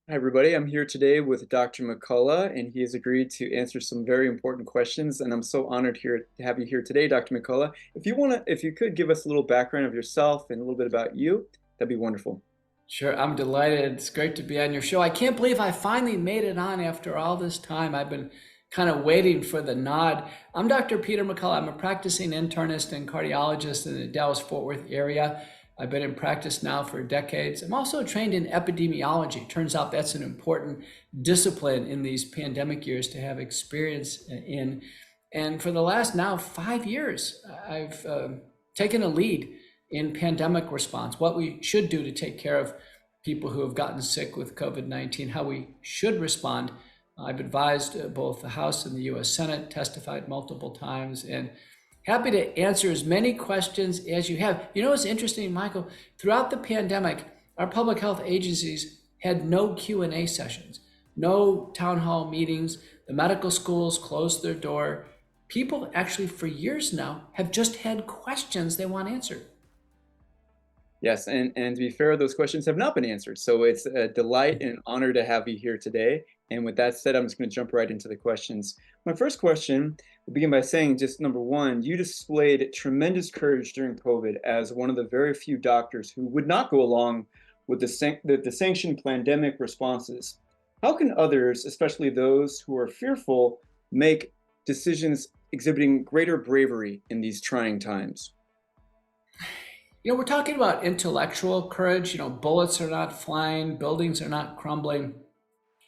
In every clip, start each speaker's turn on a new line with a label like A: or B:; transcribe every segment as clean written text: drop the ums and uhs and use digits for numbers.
A: Hi, everybody. I'm here today with Dr. McCullough, and he has agreed to answer some very important questions. And I'm so honored here to have you here today, Dr. McCullough. If you could give us a little background of yourself and a little bit about you, that'd be wonderful.
B: Sure, I'm delighted. It's great to be on your show. I can't believe I finally made it on after all this time. I've been kind of waiting for the nod. I'm Dr. Peter McCullough. I'm a practicing internist and cardiologist in the Dallas-Fort Worth area. I've been in practice now for decades. I'm also trained in epidemiology. Turns out that's an important discipline in these pandemic years to have experience in. And for the last now 5 years, I've taken a lead in pandemic response, what we should do to take care of people who have gotten sick with COVID-19, how we should respond. I've advised both the House and the US Senate, testified multiple times, and happy to answer as many questions as you have. You know what's interesting, Michael? Throughout the pandemic, our public health agencies had no Q&A sessions, no town hall meetings. The medical schools closed their door. People actually for years now have just had questions they want answered.
A: Yes, and to be fair, those questions have not been answered. So it's a delight and honor to have you here today. And with that said, I'm just going to jump right into the questions. My first question will begin by saying just number one, you displayed tremendous courage during COVID as one of the very few doctors who would not go along with the sanctioned pandemic responses. How can others, especially those who are fearful, make decisions exhibiting greater bravery in these trying times?
B: We're talking about intellectual courage. Bullets are not flying, buildings are not crumbling,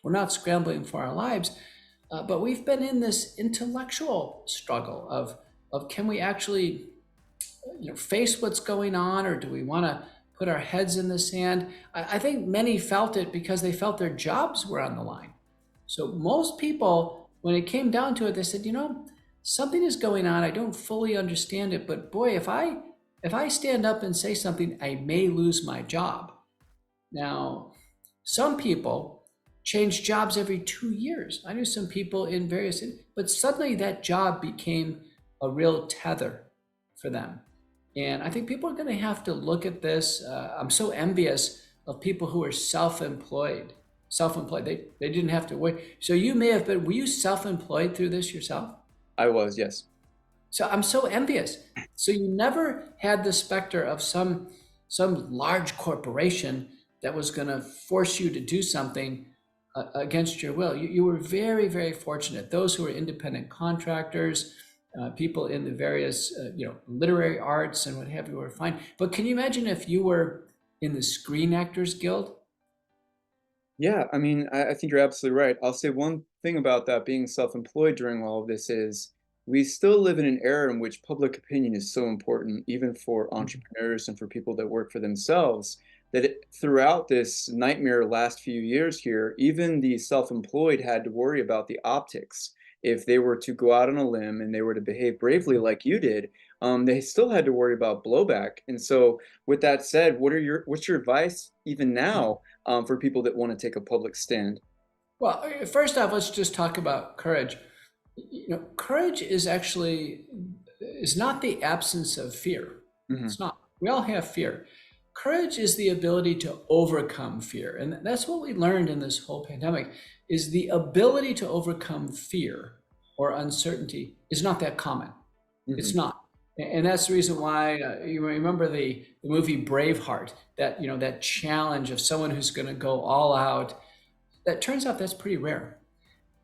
B: we're not scrambling for our lives. But we've been in this intellectual struggle of can we actually face what's going on, or do we want to put our heads in the sand? I think many felt it because they felt their jobs were on the line. So most people, when it came down to it, they said, something is going on. I don't fully understand it, but boy, if I stand up and say something, I may lose my job. Now, some people change jobs every 2 years. I knew some people in various, but suddenly that job became a real tether for them. And I think people are going to have to look at this. I'm so envious of people who are self-employed. They didn't have to wait. So you may have been, were you self-employed through this yourself?
A: I was, yes.
B: So I'm so envious. So you never had the specter of some large corporation that was going to force you to do something against your will. You were very, very fortunate. Those who were independent contractors, people in the various literary arts and what have you were fine. But can you imagine if you were in the Screen Actors Guild?
A: Yeah, I mean, I think you're absolutely right. I'll say one thing about that being self-employed during all of this is we still live in an era in which public opinion is so important, even for entrepreneurs and for people that work for themselves, that throughout this nightmare last few years here, even the self-employed had to worry about the optics. If they were to go out on a limb and they were to behave bravely like you did, they still had to worry about blowback. And so, with that said, what's your advice even now for people that want to take a public stand?
B: Well, first off, let's just talk about courage. Courage is not the absence of fear.
A: Hmm.
B: It's not. We all have fear. Courage is the ability to overcome fear. And that's what we learned in this whole pandemic is the ability to overcome fear or uncertainty is not that common. It's
A: Hmm.
B: not. And that's the reason why you remember the movie Braveheart, that challenge of someone who's going to go all out. That turns out that's pretty rare.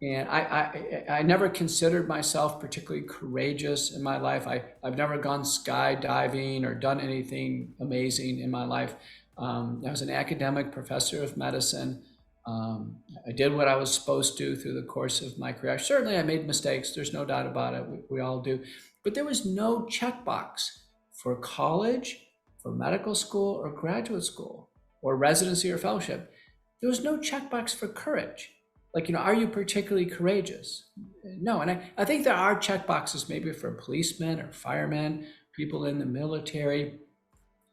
B: And I never considered myself particularly courageous in my life. I've never gone skydiving or done anything amazing in my life. I was an academic professor of medicine. I did what I was supposed to through the course of my career. Certainly, I made mistakes. There's no doubt about it. We all do. But there was no checkbox for college, for medical school, or graduate school, or residency or fellowship. There was no checkbox for courage. Like, are you particularly courageous? No. And I think there are check boxes maybe for policemen or firemen, people in the military,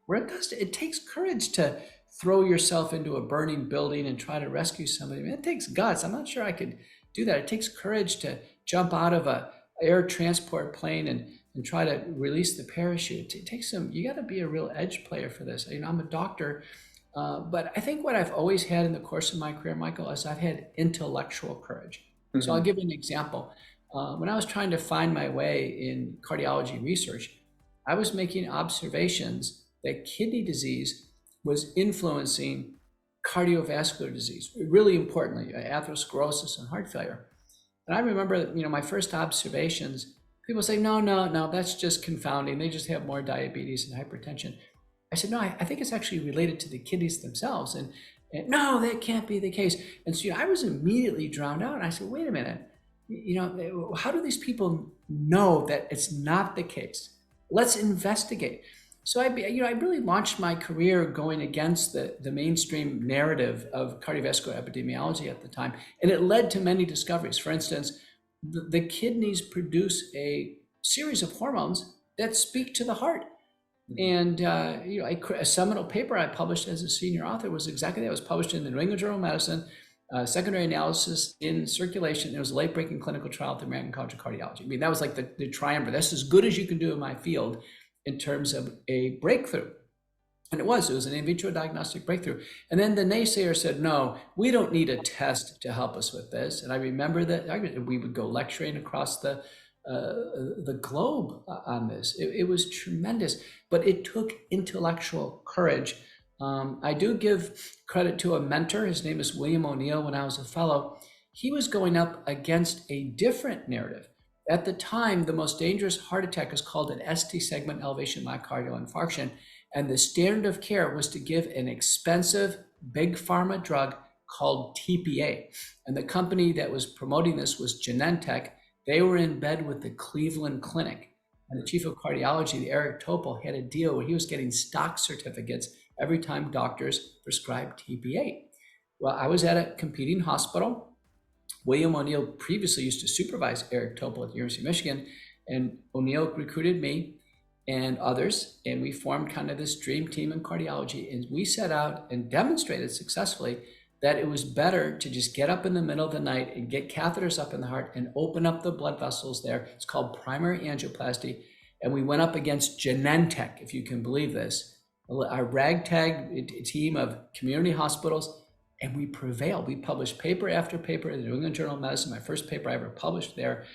B: where it takes courage to throw yourself into a burning building and try to rescue somebody. I mean, it takes guts. I'm not sure I could do that. It takes courage to jump out of a air transport plane and try to release the parachute. It takes you got to be a real edge player for this. I'm a doctor. But I think what I've always had in the course of my career, Michael, is I've had intellectual courage. So I'll
A: Hmm.
B: give you an example. When I was trying to find my way in cardiology research, I was making observations that kidney disease was influencing cardiovascular disease, really importantly, atherosclerosis and heart failure. And I remember, my first observations, people say, no, no, no, that's just confounding. They just have more diabetes and hypertension. I said, no, I think it's actually related to the kidneys themselves. And no, that can't be the case. And so I was immediately drowned out. And I said, wait a minute, how do these people know that it's not the case? Let's investigate. So I really launched my career going against the mainstream narrative of cardiovascular epidemiology at the time. And it led to many discoveries. For instance, the kidneys produce a series of hormones that speak to the heart.
A: Hmm.
B: And a seminal paper I published as a senior author was exactly that. It was published in the New England Journal of Medicine, secondary analysis in circulation. It was a late-breaking clinical trial at the American College of Cardiology. I mean, that was like the triumvirate. That's as good as you can do in my field in terms of a breakthrough. And it was an in vitro diagnostic breakthrough. And then the naysayer said, no, we don't need a test to help us with this. And I remember that we would go lecturing across the globe on this. It was tremendous, but it took intellectual courage. I do give credit to a mentor. His name is William O'Neill. When I was a fellow, he was going up against a different narrative. At the time, the most dangerous heart attack is called an ST segment elevation myocardial infarction. And the standard of care was to give an expensive big pharma drug called TPA. And the company that was promoting this was Genentech. They were in bed with the Cleveland Clinic. And the chief of cardiology, Eric Topol, had a deal where he was getting stock certificates every time doctors prescribed TPA. Well, I was at a competing hospital. William O'Neill previously used to supervise Eric Topol at the University of Michigan, and O'Neill recruited me and others, and we formed kind of this dream team in cardiology. And we set out and demonstrated successfully that it was better to just get up in the middle of the night and get catheters up in the heart and open up the blood vessels there. It's called primary angioplasty. And we went up against Genentech, if you can believe this, our ragtag team of community hospitals, and we prevailed. We published paper after paper in the New England Journal of Medicine, my first paper I ever published there.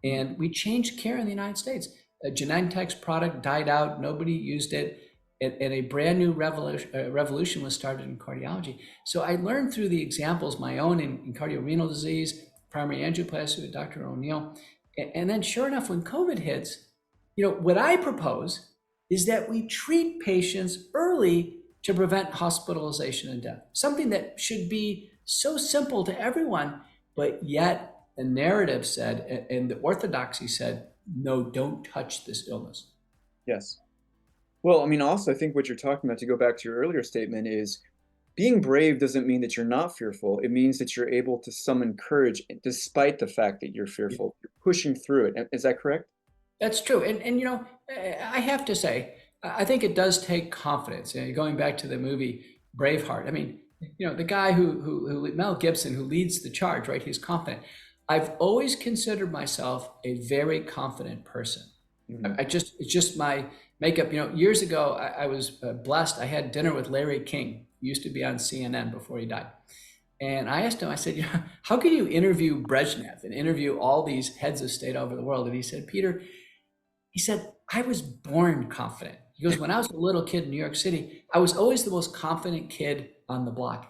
B: And we changed care in the United States. Genentech's product died out, nobody used it, and a brand new revolution was started in cardiology. So I learned through the examples, my own in cardiorenal disease, primary angioplasty with Dr. O'Neill. And then sure enough, when COVID hits, what I propose is that we treat patients early to prevent hospitalization and death. Something that should be so simple to everyone, but yet the narrative said, and the orthodoxy said, no, don't touch this illness.
A: Yes. Well, I mean, also, I think what you're talking about, to go back to your earlier statement, is being brave doesn't mean that you're not fearful. It means that you're able to summon courage despite the fact that you're fearful. You're pushing through it. Is that correct?
B: That's true. And I have to say, I think it does take confidence. Going back to the movie Braveheart, I mean, the guy who Mel Gibson, who leads the charge, right? He's confident. I've always considered myself a very confident person.
A: Hmm.
B: It's just my makeup. Years ago, I was blessed. I had dinner with Larry King. He used to be on CNN before he died. And I asked him, I said, how can you interview Brezhnev and interview all these heads of state over the world? And he said, Peter, he said, I was born confident. He goes, when I was a little kid in New York City, I was always the most confident kid on the block.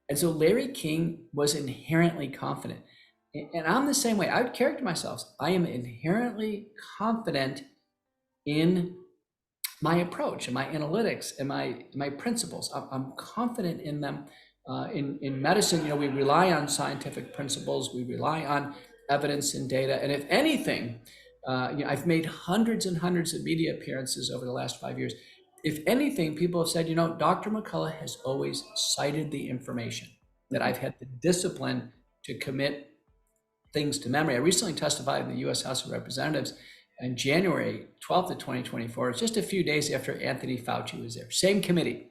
B: And so Larry King was inherently confident. And I'm the same way. I would characterize myself. I am inherently confident in my approach and my analytics and my principles. I'm confident in them. In medicine, we rely on scientific principles. We rely on evidence and data. And if anything, I've made hundreds and hundreds of media appearances over the last 5 years. If anything, people have said, Dr. McCullough has always cited the information, that
A: Hmm.
B: I've had the discipline to commit things to memory. I recently testified in the U.S. House of Representatives on January 12th of 2024, just a few days after Anthony Fauci was there, same committee.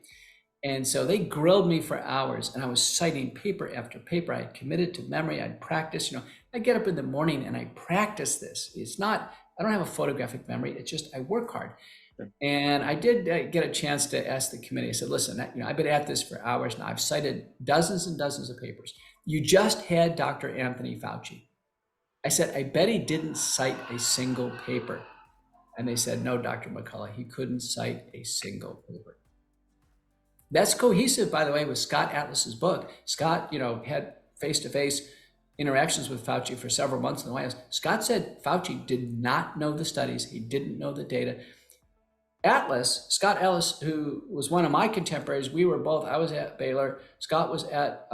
B: And so they grilled me for hours, and I was citing paper after paper. I had committed to memory. I'd practice. I get up in the morning and I practice this. I don't have a photographic memory. It's just I work hard.
A: Sure.
B: And I did get a chance to ask the committee. I said, listen, I've been at this for hours now. I've cited dozens and dozens of papers. You just had Dr. Anthony Fauci. I said, I bet he didn't cite a single paper. And they said, no, Dr. McCullough, he couldn't cite a single paper. That's cohesive, by the way, with Scott Atlas's book. Scott, had face-to-face interactions with Fauci for several months in the White House. Scott said Fauci did not know the studies. He didn't know the data. Scott Atlas, who was one of my contemporaries, I was at Baylor, Scott was at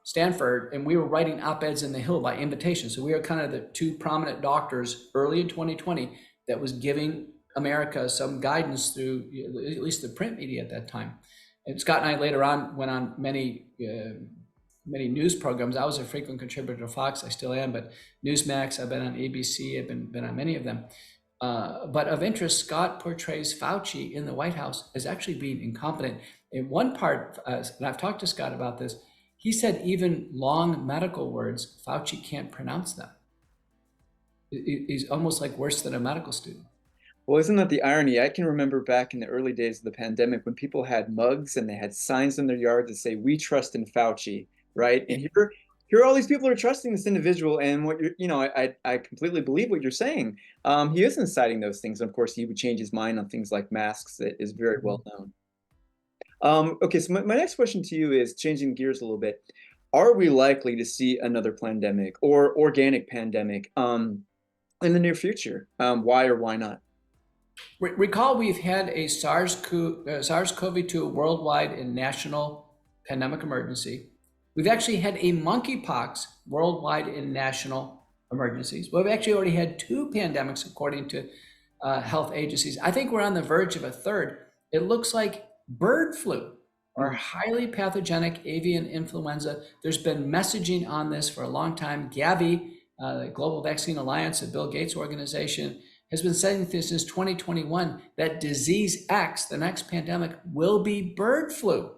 B: Stanford, and we were writing op-eds in the Hill by invitation. So we were kind of the two prominent doctors early in 2020 that was giving America some guidance through at least the print media at that time. And Scott and I later on went on many news programs. I was a frequent contributor to Fox, I still am, but Newsmax, I've been on ABC, I've been on many of them. But of interest, Scott portrays Fauci in the White House as actually being incompetent. In one part, and I've talked to Scott about this, he said even long medical words, Fauci can't pronounce them. He's almost like worse than a medical student.
A: Well, isn't that the irony? I can remember back in the early days of the pandemic when people had mugs and they had signs in their yard that say, "We trust in Fauci," right? And here all these people are trusting this individual, and what I completely believe what you're saying. He isn't citing those things. Of course, he would change his mind on things like masks. That is very well known. Okay, so my next question to you is changing gears a little bit. Are we likely to see another pandemic or organic pandemic in the near future? Why or why not?
B: Recall we've had a SARS-CoV-2 worldwide and national pandemic emergency. We've actually had a monkeypox worldwide and national emergencies. We've actually already had two pandemics according to health agencies. I think we're on the verge of a third. It looks like bird flu or highly pathogenic avian influenza. There's been messaging on this for a long time. Gavi, the Global Vaccine Alliance, a Bill Gates organization, has been saying this since 2021, that disease X, the next pandemic, will be bird flu.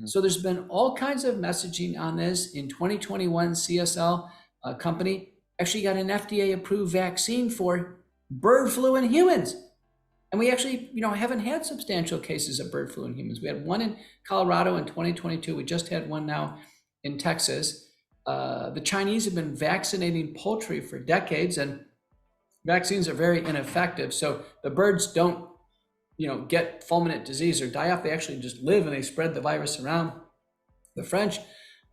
B: So there's been all kinds of messaging on this. In 2021, CSL, a company, actually got an FDA-approved vaccine for bird flu in humans. And we actually, haven't had substantial cases of bird flu in humans. We had one in Colorado in 2022. We just had one now in Texas. The Chinese have been vaccinating poultry for decades, and vaccines are very ineffective. So the birds don't, get fulminant disease or die off. They actually just live and they spread the virus around. The French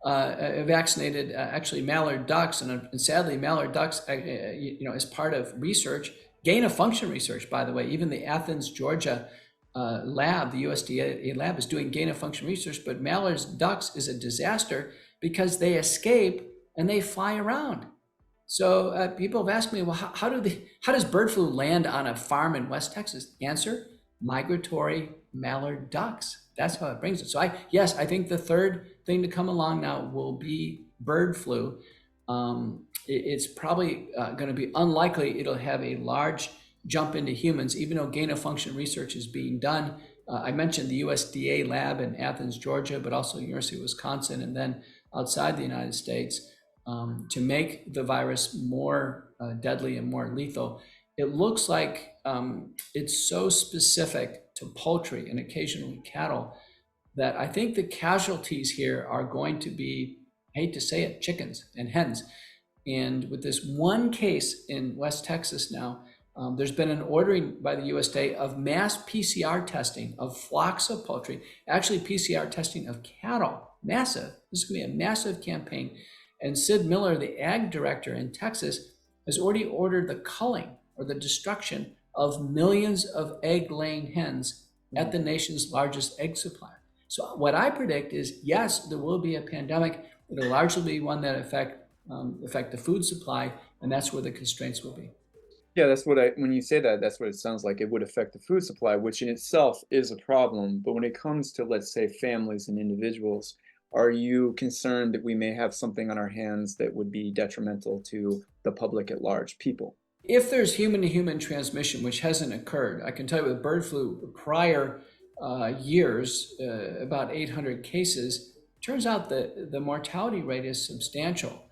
B: vaccinated actually mallard ducks, and sadly, mallard ducks, as part of research, gain of function research, by the way. Even the Athens, Georgia lab, the USDA lab, is doing gain of function research, but mallard ducks is a disaster because they escape and they fly around. So people have asked me, well, how does bird flu land on a farm in West Texas? Answer: migratory mallard ducks. That's how it brings it. So I think the third thing to come along now will be bird flu. It's probably going to be unlikely it'll have a large jump into humans, even though gain of function research is being done. I mentioned the USDA lab in Athens, Georgia, but also University of Wisconsin, and then outside the United States, to make the virus more deadly and more lethal. It looks like it's so specific to poultry and occasionally cattle that I think the casualties here are going to be, I hate to say it, chickens and hens. And with this one case in West Texas now, there's been an ordering by the USDA of mass PCR testing of flocks of poultry, actually PCR testing of cattle, massive. This is going to be a massive campaign. And Sid Miller, the ag director in Texas, has already ordered the culling or the destruction of millions of egg-laying hens at the nation's largest egg supplier. So what I predict is, yes, there will be a pandemic. It'll largely be one that affect the food supply, and that's where the constraints will be.
A: Yeah, when you say that, that's what it sounds like. It would affect the food supply, which in itself is a problem. But when it comes to, let's say, families and individuals, are you concerned that we may have something on our hands that would be detrimental to the public at large, people?
B: If there's human-to-human transmission, which hasn't occurred, I can tell you with bird flu, prior years, about 800 cases, turns out that the mortality rate is substantial.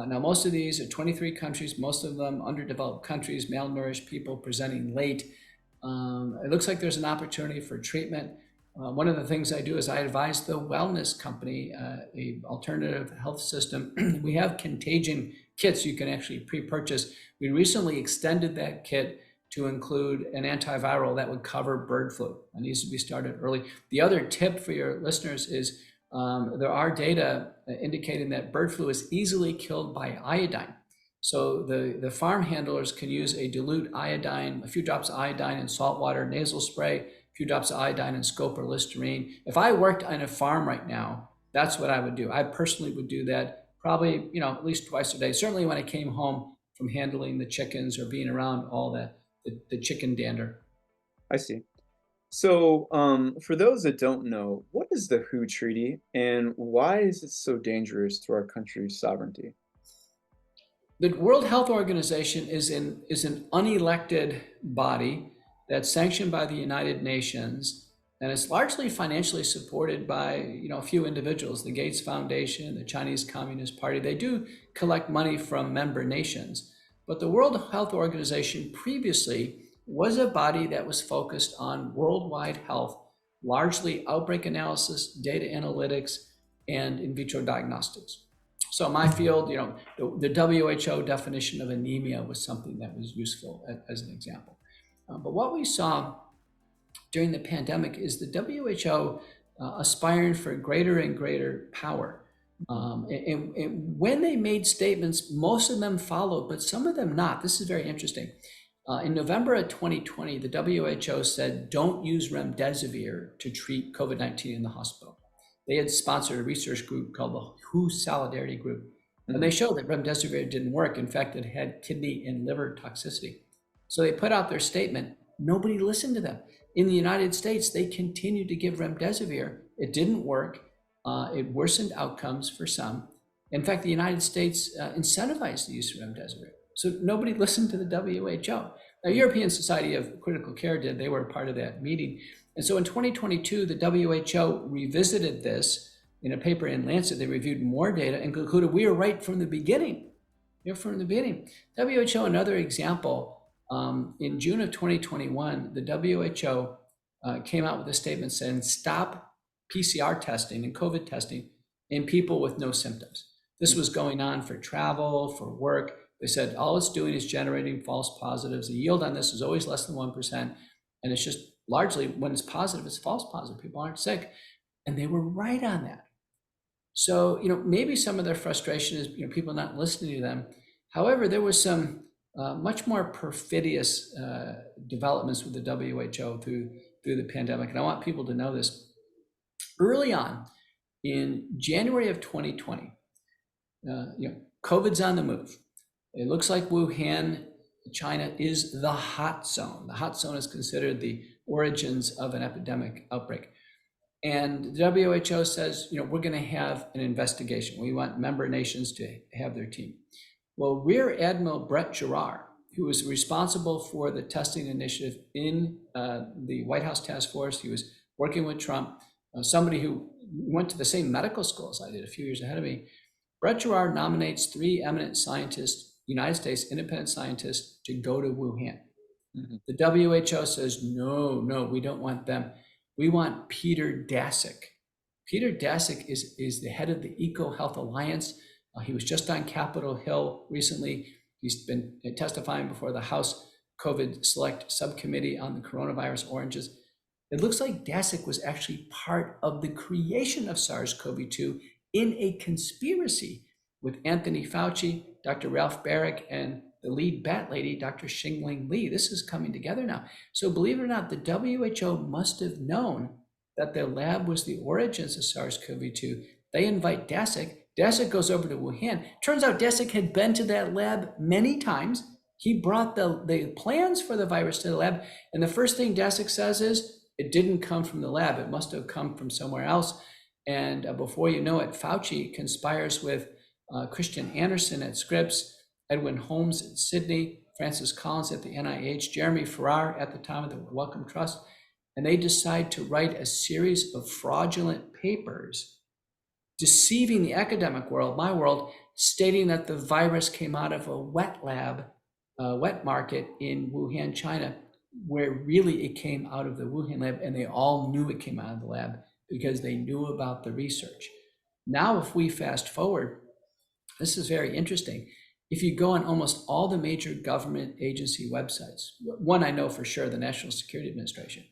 B: Now, most of these are 23 countries, most of them underdeveloped countries, malnourished people presenting late. It looks like there's an opportunity for treatment. One of the things I do is I advise the wellness company, a alternative health system. We have contagion kits you can actually pre-purchase. We recently extended that kit to include an antiviral that would cover bird flu. It needs to be started early. The other tip for your listeners is there are data indicating that bird flu is easily killed by iodine. So the farm handlers can use a dilute iodine, a few drops of iodine in salt water, nasal spray, a few drops of iodine in scope or Listerine. If I worked on a farm right now, that's what I would do. I personally would do that probably, at least twice a day. Certainly when I came home from handling the chickens or being around all the chicken dander.
A: I see. So, for those that don't know, what is the WHO Treaty and why is it so dangerous to our country's sovereignty?
B: The World Health Organization is an unelected body that's sanctioned by the United Nations, and it's largely financially supported by a few individuals, the Gates Foundation, the Chinese Communist Party. They do collect money from member nations, but the World Health Organization previously was a body that was focused on worldwide health, largely outbreak analysis, data analytics, and in vitro diagnostics. So my field, the WHO definition of anemia was something that was useful as an example. But what we saw during the pandemic is the WHO aspiring for greater and greater power. And when they made statements, most of them followed, but some of them not. This is very interesting. In November of 2020, the WHO said, don't use remdesivir to treat COVID-19 in the hospital. They had sponsored a research group called the WHO Solidarity Group, and they showed that remdesivir didn't work. In fact, it had kidney and liver toxicity. So they put out their statement. Nobody listened to them. In the United States, they continued to give remdesivir. It didn't work. It worsened outcomes for some. In fact, the United States incentivized the use of remdesivir. So nobody listened to the WHO. Now, European Society of Critical Care did. They were a part of that meeting. And so in 2022, the WHO revisited this in a paper in Lancet. They reviewed more data and concluded we were right from the beginning. From the beginning. WHO, another example, in June of 2021, the WHO came out with a statement saying stop PCR testing and COVID testing in people with no symptoms. This was going on for travel, for work. They said all it's doing is generating false positives. The yield on this is always less than 1%. And it's just largely when it's positive, it's false positive. People aren't sick. And they were right on that. So, maybe some of their frustration is, people not listening to them. However, there was some much more perfidious developments with the WHO through the pandemic. And I want people to know this. Early on, in January of 2020, COVID's on the move. It looks like Wuhan, China is the hot zone. The hot zone is considered the origins of an epidemic outbreak. And the WHO says, we're going to have an investigation. We want member nations to have their team. Well, Rear Admiral Brett Giroir, who was responsible for the testing initiative in the White House task force, he was working with Trump, somebody who went to the same medical school as I did a few years ahead of me. Brett Giroir nominates 3 eminent scientists, United States independent scientists, to go to Wuhan. Mm-hmm. The WHO says, no, we don't want them. We want Peter Daszak. Peter Daszak is the head of the EcoHealth Alliance. He was just on Capitol Hill recently. He's been testifying before the House COVID Select Subcommittee on the Coronavirus Oranges. It looks like Daszak was actually part of the creation of SARS-CoV-2 in a conspiracy with Anthony Fauci, Dr. Ralph Baric, and the lead bat lady, Dr. Xingling Li. This is coming together now. So believe it or not, the WHO must have known that their lab was the origins of SARS-CoV-2. They invite Daszak. Daszak goes over to Wuhan. Turns out Daszak had been to that lab many times. He brought the plans for the virus to the lab. And the first thing Daszak says is, it didn't come from the lab. It must have come from somewhere else. And before you know it, Fauci conspires with Christian Anderson at Scripps, Edwin Holmes at Sydney, Francis Collins at the NIH, Jeremy Farrar at the time of the Wellcome Trust, and they decide to write a series of fraudulent papers deceiving the academic world, my world, stating that the virus came out of a wet lab, wet market in Wuhan, China. where really it came out of the Wuhan lab, and they all knew it came out of the lab because they knew about the research. Now, if we fast forward, this is very interesting. If you go on almost all the major government agency websites, one I know for sure, the National Security Administration,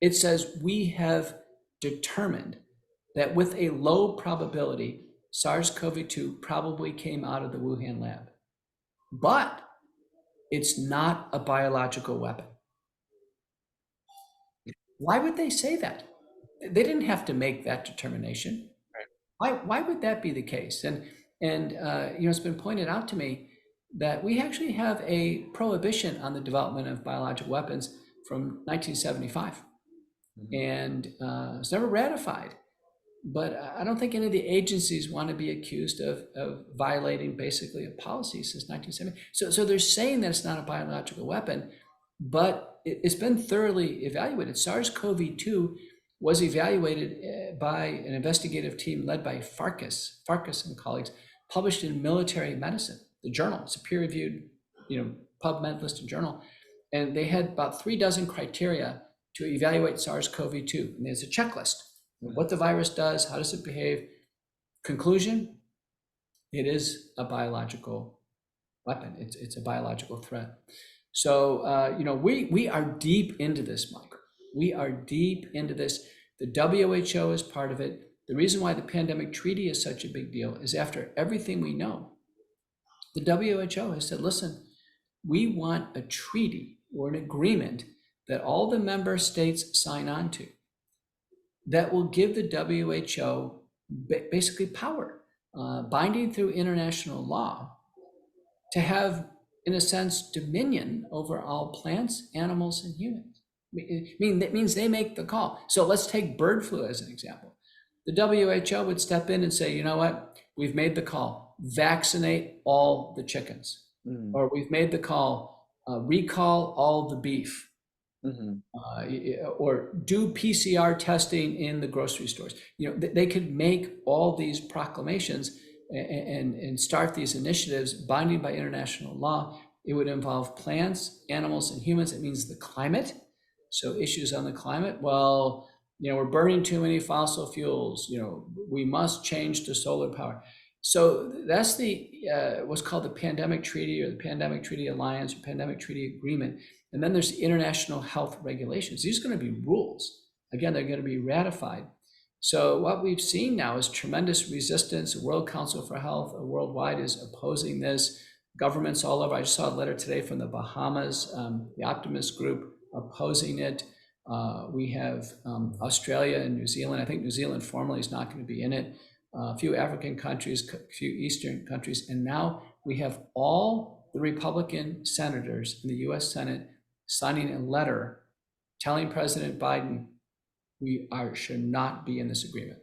B: it says we have determined that with a low probability, SARS-CoV-2 probably came out of the Wuhan lab. But it's not a biological weapon. Why would they say that? They didn't have to make that determination.
A: Right.
B: Why would that be the case? And it's been pointed out to me that we actually have a prohibition on the development of biological weapons from 1975,
A: Mhm.
B: and it's never ratified. But I don't think any of the agencies want to be accused of violating basically a policy since 1970. So they're saying that it's not a biological weapon, but it's been thoroughly evaluated. SARS-CoV-2 was evaluated by an investigative team led by Farkas and colleagues, published in Military Medicine, the journal. It's a peer-reviewed, PubMed listed journal. And they had about 36 criteria to evaluate SARS-CoV-2. And there's a checklist. What the virus does, how does it behave? Conclusion, it is a biological weapon. It's a biological threat. So, we are deep into this, Michael. We are deep into this. The WHO is part of it. The reason why the pandemic treaty is such a big deal is after everything we know, the WHO has said, listen, we want a treaty or an agreement that all the member states sign on to that will give the WHO basically power, binding through international law, to have, in a sense, dominion over all plants, animals, and humans. That means they make the call. So let's take bird flu as an example. The WHO would step in and say, you know what, we've made the call, vaccinate all the chickens.
A: Mhm.
B: Or we've made the call, recall all the beef.
A: Mhm.
B: Or do PCR testing in the grocery stores. They could make all these proclamations and start these initiatives binding by international law. It would involve plants, animals, and humans. It means the climate. So issues on the climate. Well, we're burning too many fossil fuels. We must change to solar power. So that's the what's called the Pandemic Treaty, or the Pandemic Treaty Alliance, or Pandemic Treaty Agreement. And then there's international health regulations. These are going to be rules. Again, they're going to be ratified. So what we've seen now is tremendous resistance. The World Council for Health worldwide is opposing this. Governments all over. I just saw a letter today from the Bahamas, the Optimist Group, opposing it. We have Australia and New Zealand. I think New Zealand formally is not going to be in it. A few African countries, a few Eastern countries, and now we have all the Republican senators in the US Senate signing a letter telling President Biden should not be in this agreement.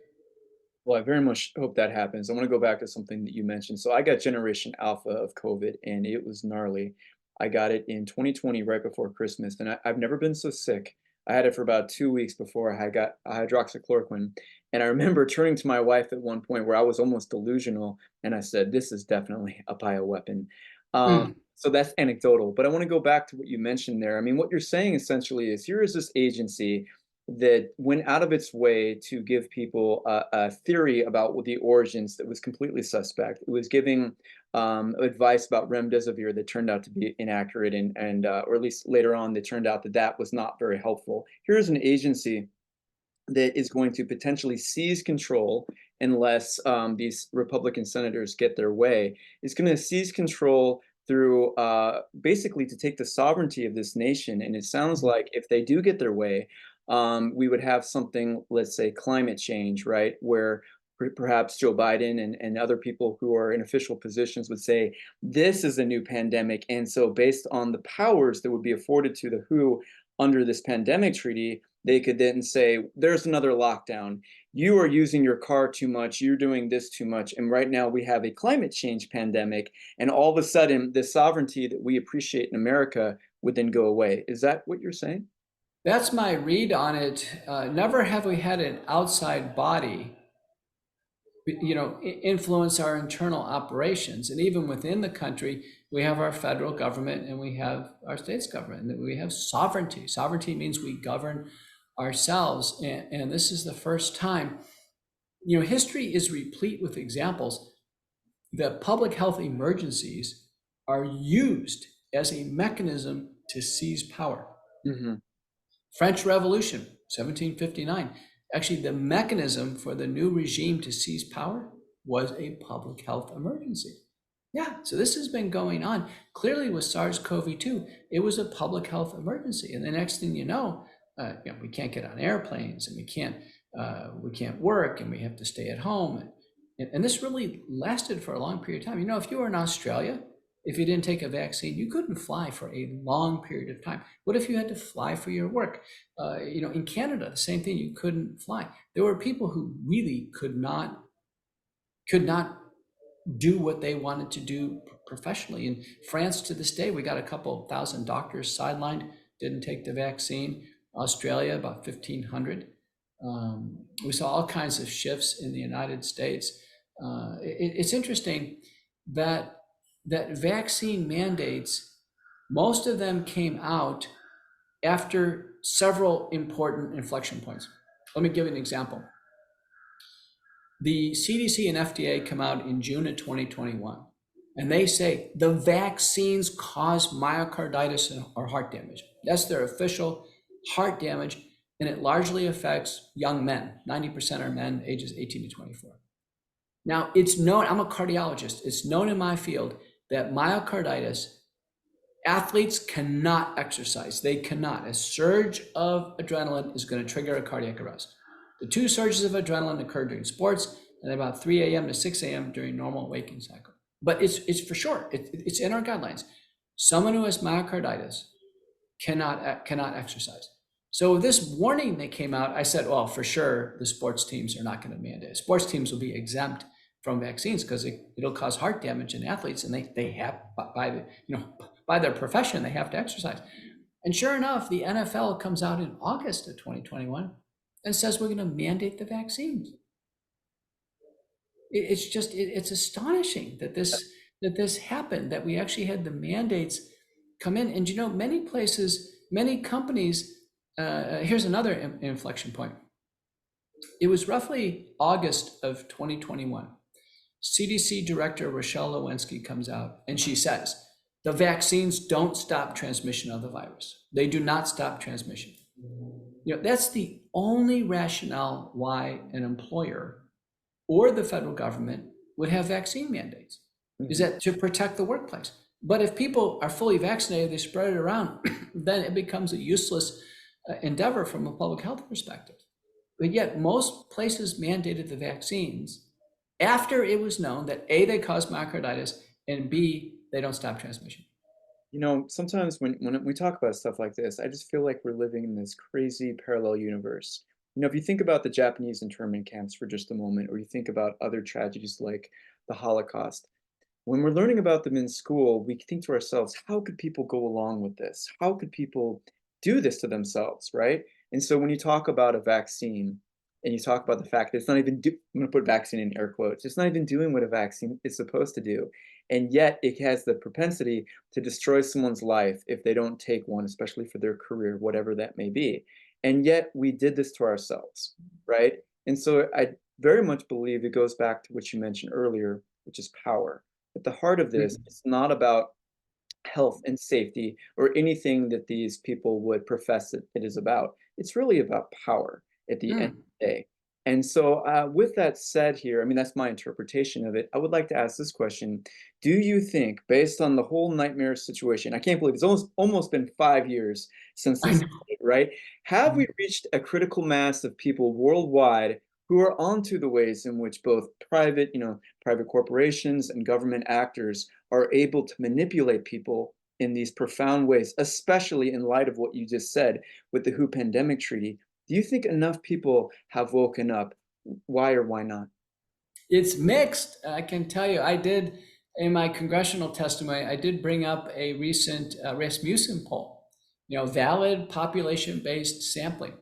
A: Well, I very much hope that happens. I want to go back to something that you mentioned. So I got Generation Alpha of COVID, and it was gnarly. I got it in 2020, right before Christmas, and I've never been so sick. I had it for about 2 weeks before I got hydroxychloroquine. And I remember turning to my wife at one point where I was almost delusional, and I said, "This is definitely a bioweapon."
B: Mm.
A: So that's anecdotal, but I want to go back to what you mentioned there. I mean, what you're saying essentially is here is this agency that went out of its way to give people a theory about what the origins that was completely suspect. It was giving advice about remdesivir that turned out to be inaccurate, and or at least later on, that turned out that that was not very helpful. Here's an agency that is going to potentially seize control unless these Republican senators get their way. It's going to seize control through basically to take the sovereignty of this nation. And it sounds like if they do get their way, we would have something, let's say, climate change, right? Where perhaps Joe Biden and other people who are in official positions would say, this is a new pandemic. And so, based on the powers that would be afforded to the WHO under this pandemic treaty, they could then say, there's another lockdown. You are using your car too much. You're doing this too much. And right now, we have a climate change pandemic. And all of a sudden, the sovereignty that we appreciate in America would then go away. Is that what you're saying?
B: That's my read on it. Never have we had an outside body, influence our internal operations. And even within the country, We have our federal government and we have our states government, and we have sovereignty. Sovereignty means we govern ourselves. And this is the first time, history is replete with examples that public health emergencies are used as a mechanism to seize power.
A: Hmm.
B: French Revolution, 1759. Actually, the mechanism for the new regime to seize power was a public health emergency. Yeah, so this has been going on. Clearly with SARS-CoV-2, it was a public health emergency. And the next thing you know, we can't get on airplanes, and we can't work, and we have to stay at home. And this really lasted for a long period of time. If you were in Australia, if you didn't take a vaccine, you couldn't fly for a long period of time. What if you had to fly for your work? In Canada, the same thing, you couldn't fly. There were people who really could not do what they wanted to do professionally. In France, to this day, we got a couple thousand doctors sidelined, didn't take the vaccine. Australia, about 1,500. We saw all kinds of shifts in the United States. It's interesting that vaccine mandates, most of them came out after several important inflection points. Let me give you an example. The CDC and FDA come out in June of 2021, and they say the vaccines cause myocarditis or heart damage. That's their official heart damage, and it largely affects young men. 90% are men ages 18 to 24. Now, it's known, I'm a cardiologist, it's known in my field that myocarditis, athletes cannot exercise. They cannot. A surge of adrenaline is going to trigger a cardiac arrest. The two surges of adrenaline occur during sports, and about 3 a.m. to 6 a.m. during normal waking cycle. But it's for sure. It's in our guidelines. Someone who has myocarditis cannot exercise. So this warning that came out, I said, well, for sure, the sports teams are not going to mandate it. Sports teams will be exempt from vaccines because it'll cause heart damage in athletes, and they have, by their profession, they have to exercise. And sure enough, the NFL comes out in August of 2021 and says we're going to mandate the vaccines. It's astonishing that this happened, that we actually had the mandates come in. And many places, many companies, here's another inflection point. It was roughly August of 2021. CDC Director Rochelle Lewinsky comes out and she says, the vaccines don't stop transmission of the virus. They do not stop transmission. That's the only rationale why an employer or the federal government would have vaccine mandates, is that to protect the workplace. But if people are fully vaccinated, they spread it around, then it becomes a useless endeavor from a public health perspective. But yet most places mandated the vaccines after it was known that A, they cause myocarditis, and B, they don't stop transmission.
A: Sometimes when we talk about stuff like this, I just feel like we're living in this crazy parallel universe. If you think about the Japanese internment camps for just a moment, or you think about other tragedies like the Holocaust, when we're learning about them in school, we think to ourselves, how could people go along with this? How could people do this to themselves, right? And so when you talk about a vaccine, and you talk about the fact that it's not even, I'm going to put vaccine in air quotes, it's not even doing what a vaccine is supposed to do. And yet it has the propensity to destroy someone's life if they don't take one, especially for their career, whatever that may be. And yet we did this to ourselves, right? And so I very much believe it goes back to what you mentioned earlier, which is power. At the heart of this, it's not about health and safety or anything that these people would profess that it is about. It's really about power at the end of the day. And so with that said here, I mean, that's my interpretation of it. I would like to ask this question. Do you think, based on the whole nightmare situation, I can't believe it's almost been 5 years since this, right? Have we reached a critical mass of people worldwide who are onto the ways in which both private corporations and government actors are able to manipulate people in these profound ways, especially in light of what you just said with the WHO pandemic treaty? Do you think enough people have woken up? Why or why not?
B: It's mixed. I can tell you, I did, in my congressional testimony, I did bring up a recent Rasmussen poll, valid population-based sampling.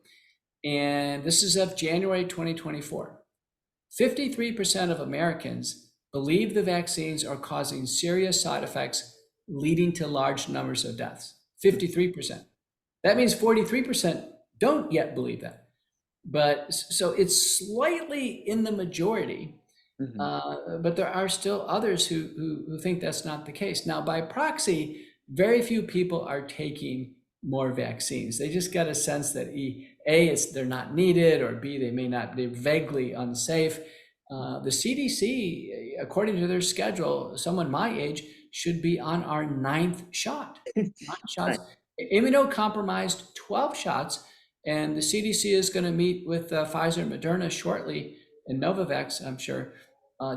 B: And this is of January 2024. 53% of Americans believe the vaccines are causing serious side effects leading to large numbers of deaths. 53%. That means 43% don't yet believe that. But so it's slightly in the majority,
A: Hmm.
B: but there are still others who think that's not the case. Now, by proxy, very few people are taking more vaccines. They just get a sense that they're not needed, or B, they may not, they're vaguely unsafe. The CDC, according to their schedule, someone my age should be on our ninth shot. Nine shots, immunocompromised 12 shots, and the CDC is going to meet with Pfizer and Moderna shortly, and Novavax, I'm sure,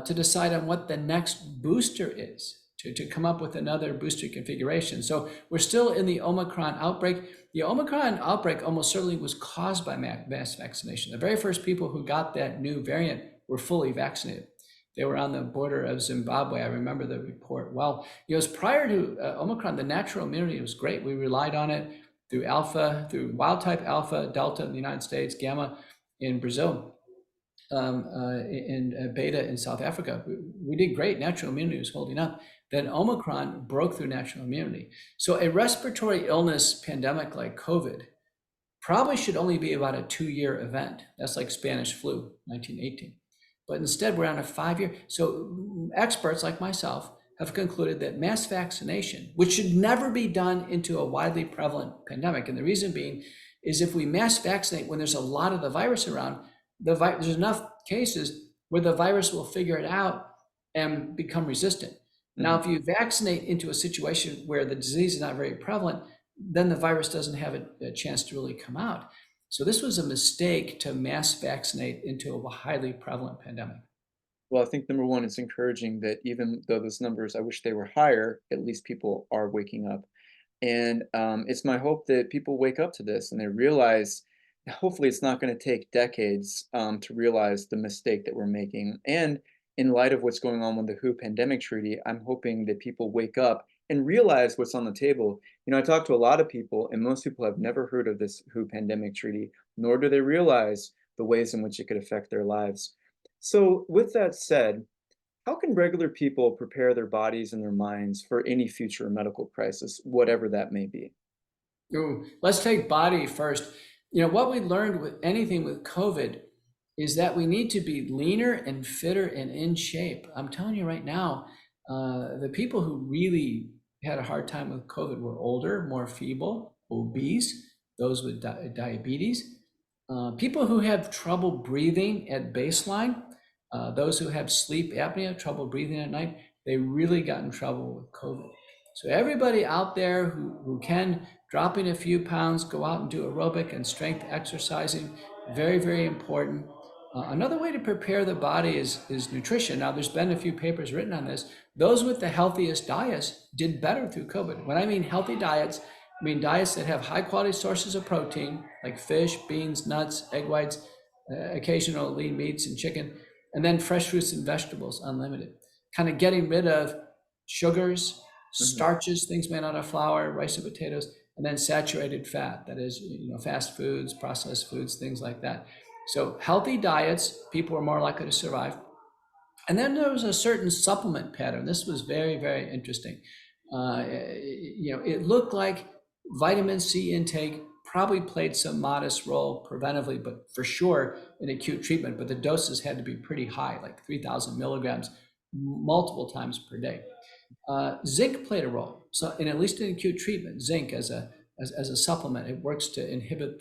B: to decide on what the next booster is, to come up with another booster configuration. So we're still in the Omicron outbreak. The Omicron outbreak almost certainly was caused by mass vaccination. The very first people who got that new variant were fully vaccinated. They were on the border of Zimbabwe. I remember the report well. It was prior to Omicron, the natural immunity was great. We relied on it through wild type alpha, delta in the United States, gamma in Brazil, and beta in South Africa. We did great. Natural immunity was holding up. Then Omicron broke through natural immunity. So a respiratory illness pandemic like COVID probably should only be about a 2-year event. That's like Spanish flu, 1918. But instead, we're on a 5-year. So experts like myself have concluded that mass vaccination, which should never be done into a widely prevalent pandemic, and the reason being is if we mass vaccinate when there's a lot of the virus around, there's enough cases where the virus will figure it out and become resistant. Now,
A: Hmm.
B: if you vaccinate into a situation where the disease is not very prevalent, then the virus doesn't have a chance to really come out. So this was a mistake to mass vaccinate into a highly prevalent pandemic.
A: Well, I think number one, it's encouraging that even though those numbers, I wish they were higher, at least people are waking up. And it's my hope that people wake up to this and they realize, hopefully, it's not going to take decades to realize the mistake that we're making. And in light of what's going on with the WHO pandemic treaty, I'm hoping that people wake up and realize what's on the table. I talk to a lot of people, and most people have never heard of this WHO pandemic treaty, nor do they realize the ways in which it could affect their lives. So, with that said, how can regular people prepare their bodies and their minds for any future medical crisis, whatever that may be?
B: Ooh, let's take body first. What we learned with anything with COVID is that we need to be leaner and fitter and in shape. I'm telling you right now, the people who really had a hard time with COVID were older, more feeble, obese, those with diabetes, people who have trouble breathing at baseline, those who have sleep apnea, trouble breathing at night, they really got in trouble with COVID. So everybody out there who can, dropping a few pounds, go out and do aerobic and strength exercising, very, very important. Another way to prepare the body is nutrition. Now, there's been a few papers written on this. Those with the healthiest diets did better through COVID. When I mean healthy diets, I mean diets that have high quality sources of protein, like fish, beans, nuts, egg whites, occasional lean meats and chicken, and then fresh fruits and vegetables, unlimited. Kind of getting rid of sugars,
A: Hmm.
B: starches, things made out of flour, rice and potatoes, and then saturated fat, that is, fast foods, processed foods, things like that. So healthy diets, people are more likely to survive. And then there was a certain supplement pattern. This was very, very interesting. It looked like vitamin C intake probably played some modest role preventively, but for sure in acute treatment. But the doses had to be pretty high, like 3,000 milligrams, multiple times per day. Zinc played a role. So, in at least in acute treatment, zinc as a supplement, it works to inhibit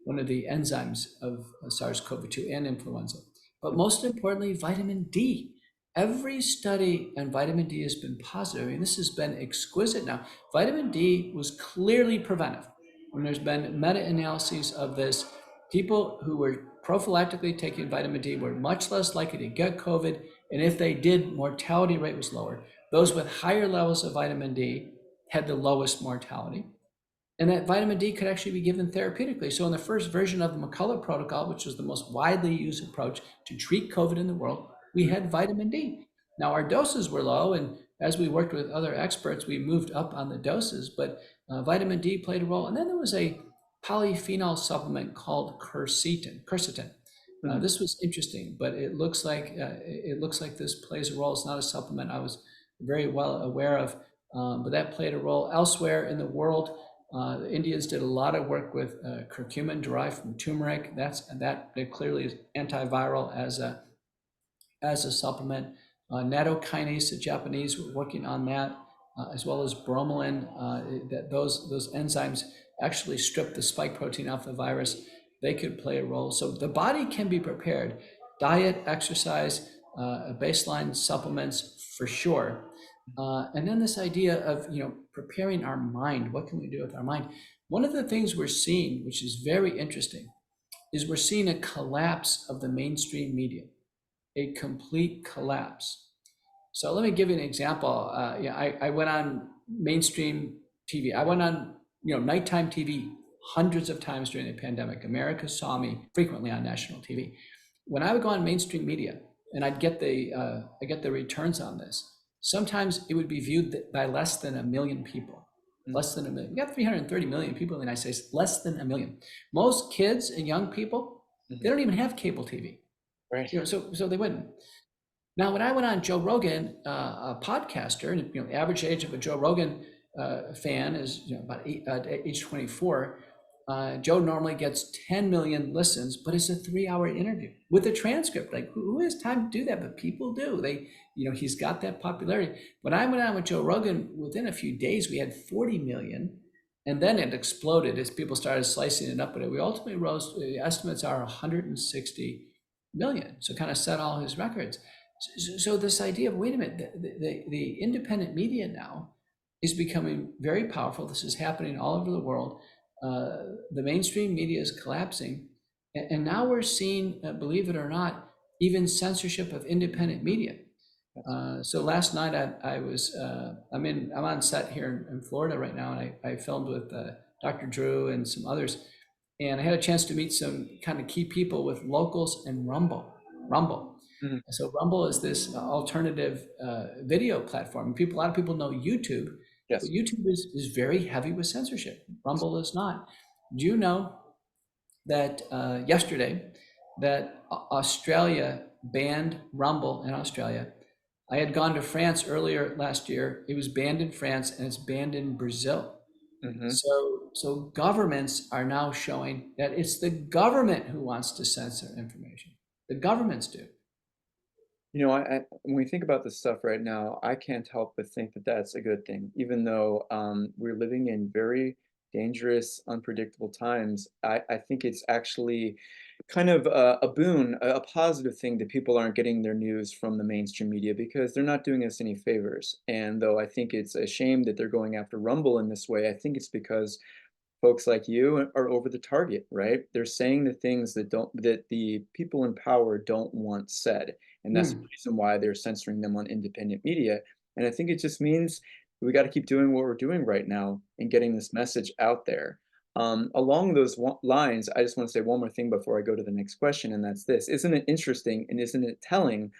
B: one of the enzymes of SARS-CoV-2 and influenza. But most importantly, vitamin D. Every study on vitamin D has been positive. I mean, this has been exquisite now. Vitamin D was clearly preventive. When there's been meta-analyses of this, people who were prophylactically taking vitamin D were much less likely to get COVID, and if they did, mortality rate was lower. Those with higher levels of vitamin D had the lowest mortality. And that vitamin D could actually be given therapeutically. So in the first version of the McCullough protocol, which was the most widely used approach to treat COVID in the world, we had vitamin D. Now our doses were low, and as we worked with other experts, we moved up on the doses, but vitamin D played a role. And then there was a polyphenol supplement called quercetin.
A: Hmm.
B: This was interesting, but it looks like this plays a role. It's not a supplement I was very well aware of. but that played a role elsewhere in the world. The Indians did a lot of work with curcumin derived from turmeric. That it clearly is antiviral as a supplement. Nattokinase, the Japanese were working on that, as well as bromelain. That those enzymes actually strip the spike protein off the virus. They could play a role. So the body can be prepared. Diet, exercise, baseline supplements for sure. And then this idea of preparing our mind. What can we do with our mind? One of the things we're seeing, which is very interesting, is we're seeing a collapse of the mainstream media, a complete collapse. So let me give you an example. I went on mainstream TV. I went on nighttime TV hundreds of times during the pandemic. America saw me frequently on national TV. When I would go on mainstream media, and I get the returns on this, sometimes it would be viewed by less than a million people. Less than a million. We got 330 million people in the United States. Less than a million. Most kids and young people, they don't even have cable TV.
A: Right.
B: So they wouldn't. Now, when I went on Joe Rogan, a podcaster, and the average age of a Joe Rogan fan is about age 24. Joe normally gets 10 million listens, but it's a 3-hour interview with a transcript. Like, who has time to do that? But people do. He's got that popularity. When I went on with Joe Rogan, within a few days, we had 40 million, and then it exploded as people started slicing it up. But we ultimately rose. The estimates are 160 million. So kind of set all his records. So this idea of, wait a minute, the independent media now is becoming very powerful. This is happening all over the world. The mainstream media is collapsing, and now we're seeing, believe it or not, even censorship of independent media. So last night I'm on set here in Florida right now, and I filmed with Dr. Drew and some others, and I had a chance to meet some kind of key people with Locals and Rumble.
A: Mm-hmm.
B: So Rumble is this alternative video platform. A lot of people know YouTube.
A: Yes.
B: But YouTube is very heavy with censorship. Rumble is not. Do you know that yesterday that Australia banned Rumble in Australia? I had gone to France earlier last year. It was banned in France and it's banned in Brazil.
A: Mm-hmm.
B: So governments are now showing that it's the government who wants to censor information. The governments do.
A: When we think about this stuff right now, I can't help but think that that's a good thing, even though we're living in very dangerous, unpredictable times. I think it's actually kind of a boon, a positive thing that people aren't getting their news from the mainstream media because they're not doing us any favors. And though I think it's a shame that they're going after Rumble in this way, I think it's because folks like you are over the target, right? They're saying the things that the people in power don't want said, and that's the reason why they're censoring them on independent media. And I think it just means we got to keep doing what we're doing right now and getting this message out there. Along those lines, I just want to say one more thing before I go to the next question, and that's this. Isn't it interesting and isn't it telling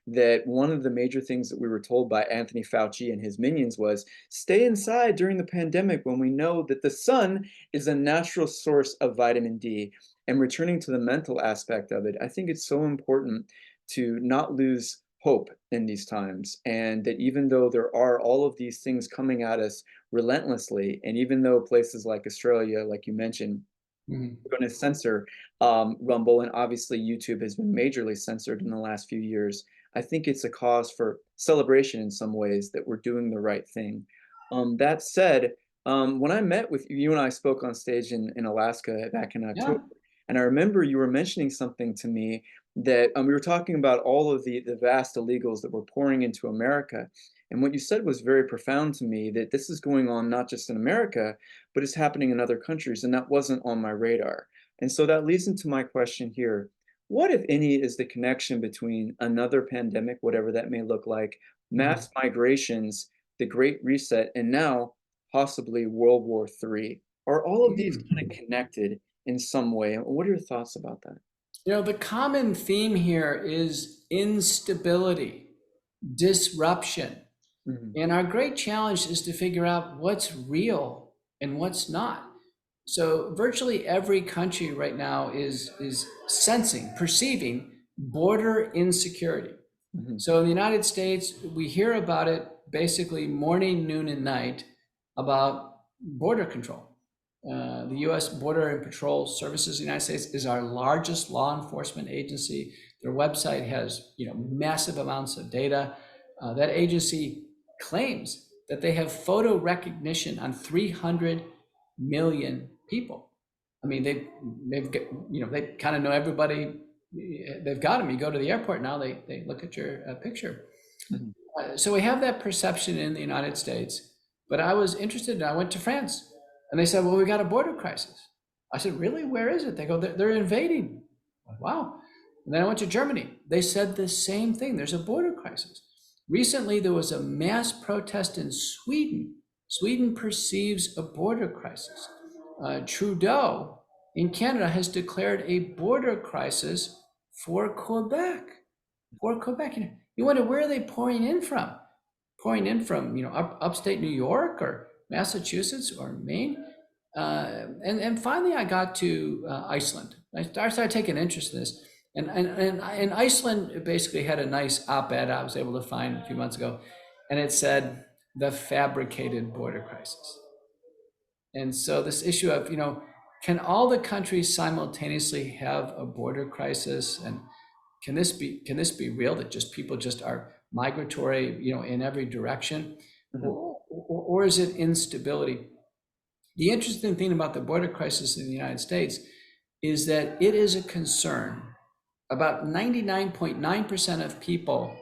A: that one of the major things that we were told by Anthony Fauci and his minions was stay inside during the pandemic when we know that the sun is a natural source of vitamin D? And returning to the mental aspect of it, I think it's so important to not lose hope in these times. And that even though there are all of these things coming at us relentlessly, and even though places like Australia, like you mentioned, are going to censor Rumble, and obviously YouTube has been majorly censored in the last few years, I think it's a cause for celebration in some ways that we're doing the right thing. That said, when I met with you and I spoke on stage in Alaska back in October,
B: Yeah.
A: and I remember you were mentioning something to me that we were talking about all of the vast illegals that were pouring into America. And what you said was very profound to me, that this is going on not just in America, but it's happening in other countries. And that wasn't on my radar. And so that leads into my question here. What, if any, is the connection between another pandemic, whatever that may look like, mass migrations, the Great Reset, and now possibly World War III? Are all of these kind of connected in some way? And what are your thoughts about that?
B: The common theme here is instability, disruption.
A: Mhm.
B: And our great challenge is to figure out what's real and what's not. So virtually every country right now is sensing, perceiving border insecurity.
A: Mhm.
B: So in the United States, we hear about it basically morning, noon, and night about border control. The U.S. Border and Patrol Services of the United States is our largest law enforcement agency. Their website has, massive amounts of data. That agency claims that they have photo recognition on 300 million people. I mean, they've got, they kind of know everybody. They've got them. You go to the airport now, they look at your picture.
A: Mhm.
B: So we have that perception in the United States. But I was interested, and I went to France, and they said, "Well, we got a border crisis." I said, "Really? Where is it?" They go, "They're invading." Wow. And then I went to Germany. They said the same thing. There's a border crisis. Recently, there was a mass protest in Sweden. Sweden perceives a border crisis. Trudeau in Canada has declared a border crisis for Quebec. For Quebec, you wonder, where are they pouring in from? Pouring in from, upstate New York or Massachusetts or Maine. And finally, I got to Iceland. I started taking interest in this. And Iceland basically had a nice op-ed I was able to find a few months ago, and it said the fabricated border crisis. And so this issue of, can all the countries simultaneously have a border crisis? And can this be real, that just people just are migratory, in every direction?
A: Mhm.
B: Or is it instability? The interesting thing about the border crisis in the United States is that it is a concern. About 99.9% of people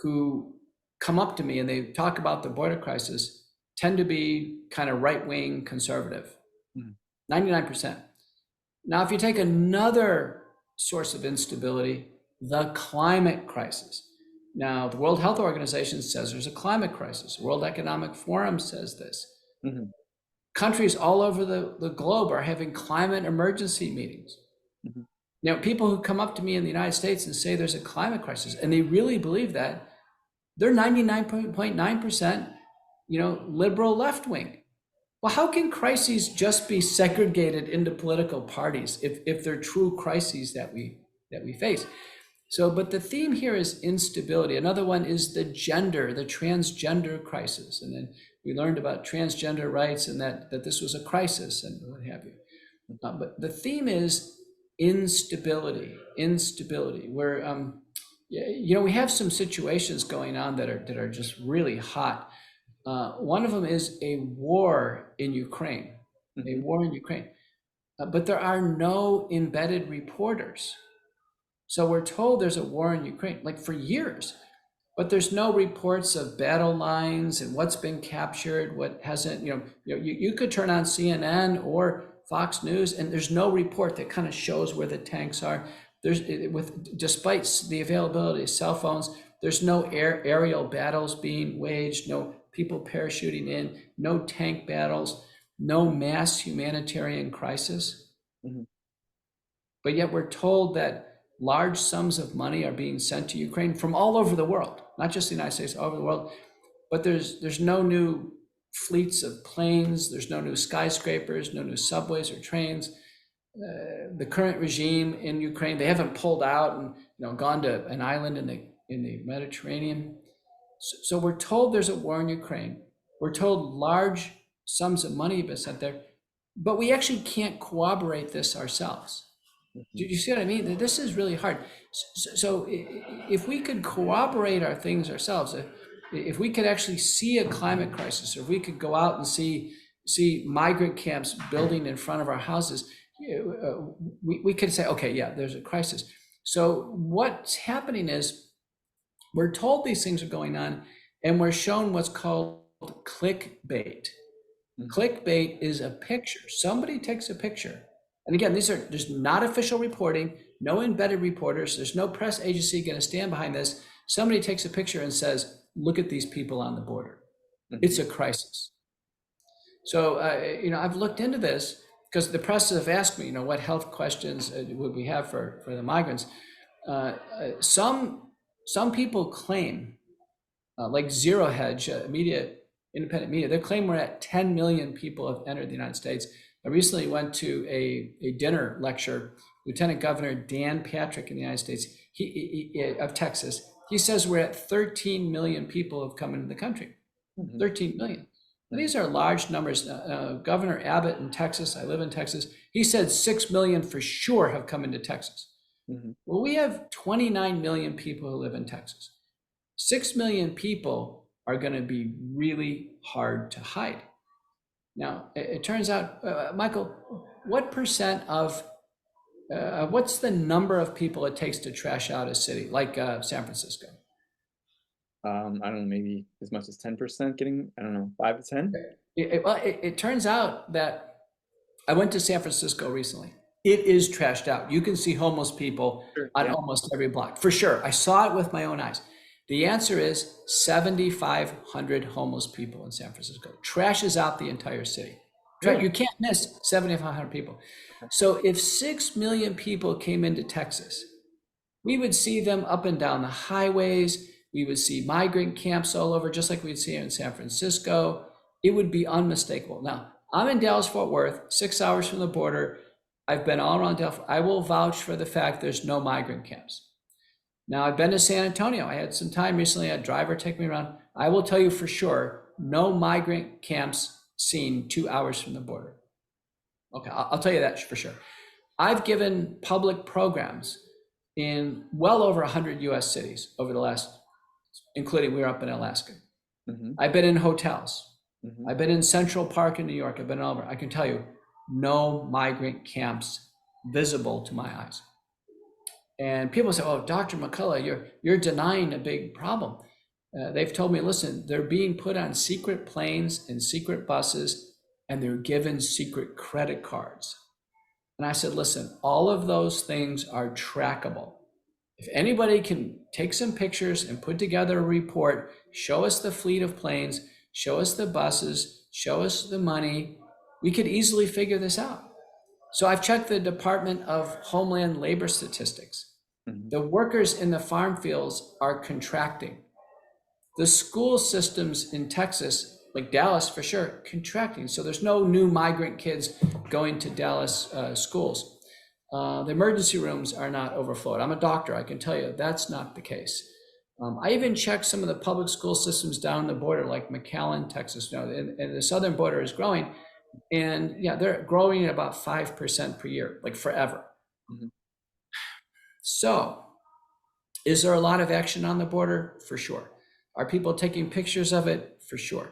B: who come up to me and they talk about the border crisis tend to be kind of right-wing conservative.
A: Mhm.
B: 99%. Now, if you take another source of instability, the climate crisis. Now, the World Health Organization says there's a climate crisis. The World Economic Forum says this.
A: Mhm.
B: Countries all over the globe are having climate emergency meetings.
A: Mhm.
B: People who come up to me in the United States and say there's a climate crisis, and they really believe that, they're 99.9%, liberal left wing. Well, how can crises just be segregated into political parties if they're true crises that we face? So, but the theme here is instability. Another one is the transgender crisis. And then we learned about transgender rights and that this was a crisis and what have you. But the theme is instability, where, we have some situations going on that are just really hot. One of them is a war in Ukraine,
A: Mhm.
B: but there are no embedded reporters. So we're told there's a war in Ukraine, like for years, but there's no reports of battle lines and what's been captured, what hasn't. You could turn on CNN or Fox News, and there's no report that kind of shows where the tanks are. Despite the availability of cell phones, there's no aerial battles being waged, no people parachuting in, no tank battles, no mass humanitarian crisis.
A: Mhm.
B: But yet we're told that large sums of money are being sent to Ukraine from all over the world, not just the United States, all over the world. But there's no new fleets of planes, there's no new skyscrapers, no new subways or trains. The current regime in Ukraine, they haven't pulled out and gone to an island in the Mediterranean. So we're told there's a war in Ukraine. We're told large sums of money have been sent there, but we actually can't corroborate this ourselves. Do
A: Mhm.
B: you see what I mean? This is really hard. So if we could corroborate our things ourselves, if we could actually see a climate crisis, or if we could go out and see migrant camps building in front of our houses, we could say, okay, yeah, there's a crisis. So what's happening is we're told these things are going on, and we're shown what's called clickbait.
A: Mhm.
B: Clickbait is a picture. Somebody takes a picture. And again, there's not official reporting, no embedded reporters. There's no press agency going to stand behind this. Somebody takes a picture and says, look at these people on the border. It's
A: Mhm.
B: a crisis. So, I've looked into this because the press have asked me, what health questions would we have for the migrants? Some people claim, like Zero Hedge, independent media, they claim we're at 10 million people have entered the United States. I recently went to a dinner lecture. Lieutenant Governor Dan Patrick in the United States, of Texas, He says we're at 13 million people have come into the country.
A: Hmm.
B: 13 million. Now,
A: Hmm.
B: these are large numbers. Governor Abbott in Texas, I live in Texas, he said 6 million for sure have come into Texas.
A: Hmm.
B: Well, we have 29 million people who live in Texas. 6 million people are going to be really hard to hide. Now, it turns out, Michael, what percent of, what's the number of people it takes to trash out a city like San Francisco?
A: I don't know, maybe as much as 10% getting, I don't know, 5 to 10.
B: It turns out that I went to San Francisco recently. It is trashed out. You can see homeless people
A: Sure.
B: on
A: Yeah.
B: almost every block, for sure. I saw it with my own eyes. The answer is 7,500 homeless people in San Francisco. Trashes out the entire city.
A: Really?
B: You can't miss 7,500 people. So if 6 million people came into Texas, we would see them up and down the highways. We would see migrant camps all over, just like we'd see in San Francisco. It would be unmistakable. Now, I'm in Dallas, Fort Worth, 6 hours from the border. I've been all around Dallas. I will vouch for the fact there's no migrant camps. Now, I've been to San Antonio. I had some time recently. I had a driver take me around. I will tell you for sure, no migrant camps seen 2 hours from the border. Okay, I'll tell you that for sure. I've given public programs in well over 100 US cities over the last, including we were up in Alaska.
A: Hmm.
B: I've been in hotels.
A: Hmm.
B: I've been in Central Park in New York. I've been all over. I can tell you, no migrant camps visible to my eyes. And people say, "Oh, Dr. McCullough, you're denying a big problem." They've told me, listen, they're being put on secret planes and secret buses, and they're given secret credit cards. And I said, listen, all of those things are trackable. If anybody can take some pictures and put together a report, show us the fleet of planes, show us the buses, show us the money, we could easily figure this out. So I've checked the Department of Homeland Labor statistics.
A: Hmm.
B: The workers in the farm fields are contracting. The school systems in Texas, like Dallas for sure, contracting. So there's no new migrant kids going to Dallas schools. The emergency rooms are not overflowed. I'm a doctor. I can tell you that's not the case. I even checked some of the public school systems down the border, like McAllen, Texas. And the southern border is growing. And yeah, they're growing at about 5% per year, like forever.
A: Hmm.
B: So is there a lot of action on the border? For sure. Are people taking pictures of it? For sure.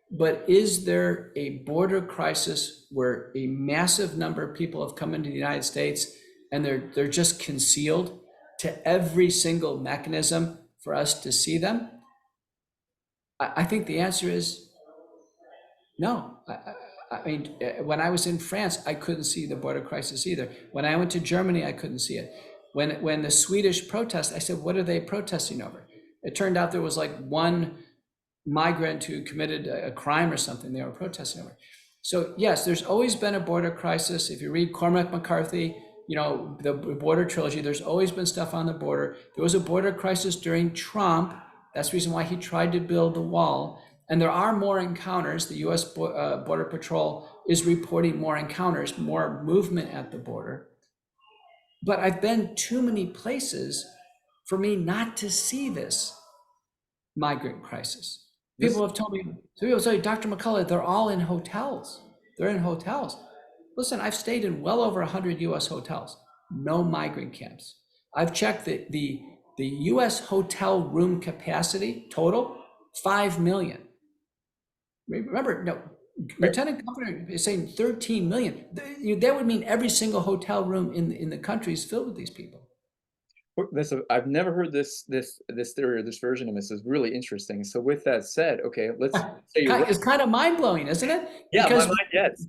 B: But is there a border crisis where a massive number of people have come into the United States and they're just concealed to every single mechanism for us to see them? I think the answer is no. I mean, when I was in France, I couldn't see the border crisis either. When I went to Germany, I couldn't see it. When the Swedish protest, I said, what are they protesting over? It turned out there was like one migrant who committed a crime or something they were protesting over. So yes, there's always been a border crisis. If you read Cormac McCarthy, the border trilogy, there's always been stuff on the border. There was a border crisis during Trump. That's the reason why he tried to build the wall. And there are more encounters. The US Border Patrol is reporting more encounters, more movement at the border. But I've been too many places for me not to see this migrant crisis.
A: This,
B: People have told me, so people say, Dr. McCullough, they're all in hotels. They're in hotels. Listen, I've stayed in well over 100 US hotels, no migrant camps. I've checked the US hotel room capacity total, 5 million. Remember, no, Lieutenant Governor is saying 13 million. That would mean every single hotel room in the country is filled with these people.
A: I've never heard this theory or this version of this. Is really interesting. So with that said, okay, let's say you're right.
B: It's kind of mind blowing, isn't it?
A: Yeah, my
B: Because
A: mind, yes.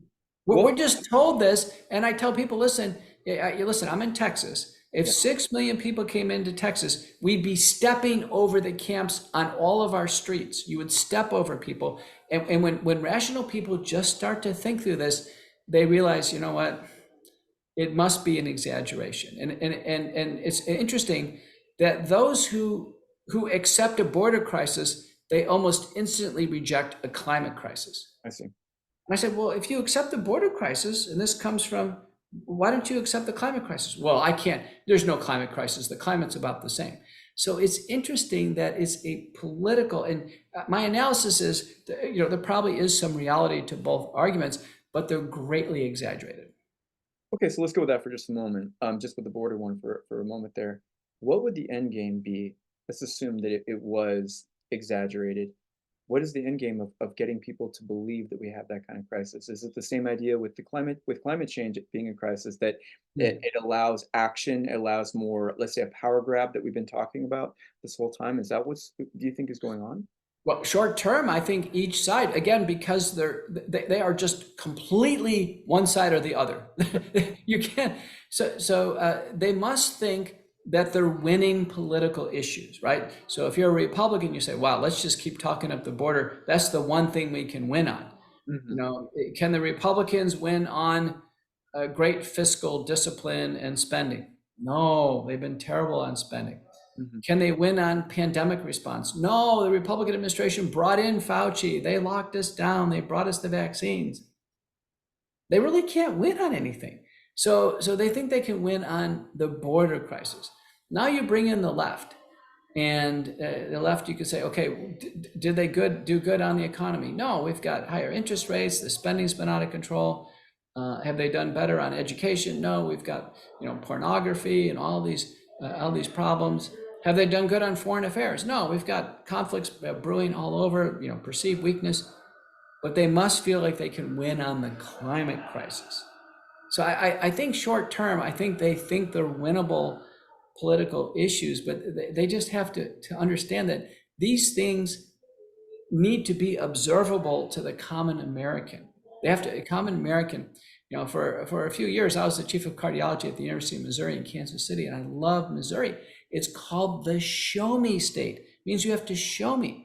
A: Well,
B: we're just told this, and I tell people, listen, listen, I'm in Texas. If
A: yeah.
B: 6 million people came into Texas, we'd be stepping over the camps on all of our streets. You would step over people. And when rational people just start to think through this, they realize, you know what? It must be an exaggeration. And it's interesting that those who accept a border crisis, they almost instantly reject a climate crisis.
A: I see.
B: And I said, well, if you accept the border crisis, and this comes from Why don't you accept the climate crisis? Well, I can't. There's no climate crisis. The climate's about the same. So it's interesting that it's a political, and my analysis is, there probably is some reality to both arguments, but they're greatly exaggerated.
A: Okay, so let's go with that for just a moment. Just with the border one for a moment there. What would the end game be? Let's assume that it was exaggerated. What is the end game of getting people to believe that we have that kind of crisis? Is it the same idea with climate change being a crisis that it allows action, it allows more, let's say, a power grab that we've been talking about this whole time? Is that what's do you think is going on?
B: Well, short term, I think each side, again, because they are just completely one side or the other. You can't. So they must think that they're winning political issues, right? So if you're a Republican, you say, "Wow, let's just keep talking up the border. That's the one thing we can win on."
A: Hmm.
B: Can the Republicans win on great fiscal discipline and spending? No, they've been terrible on spending.
A: Hmm.
B: Can they win on pandemic response? No, the Republican administration brought in Fauci. They locked us down. They brought us the vaccines. They really can't win on anything. So they think they can win on the border crisis. Now you bring in the left, and the left, you could say, okay, did they do good on the economy? No, we've got higher interest rates. The spending's been out of control. Have they done better on education? No, we've got pornography and all these problems. Have they done good on foreign affairs? No, we've got conflicts brewing all over. Perceived weakness, but they must feel like they can win on the climate crisis. So I think short term, I think they think they're winnable political issues, but they just have to understand that these things need to be observable to the common American. They have to, a common American, for a few years, I was the chief of cardiology at the University of Missouri in Kansas City, and I love Missouri. It's called the show me state. It means you have to show me.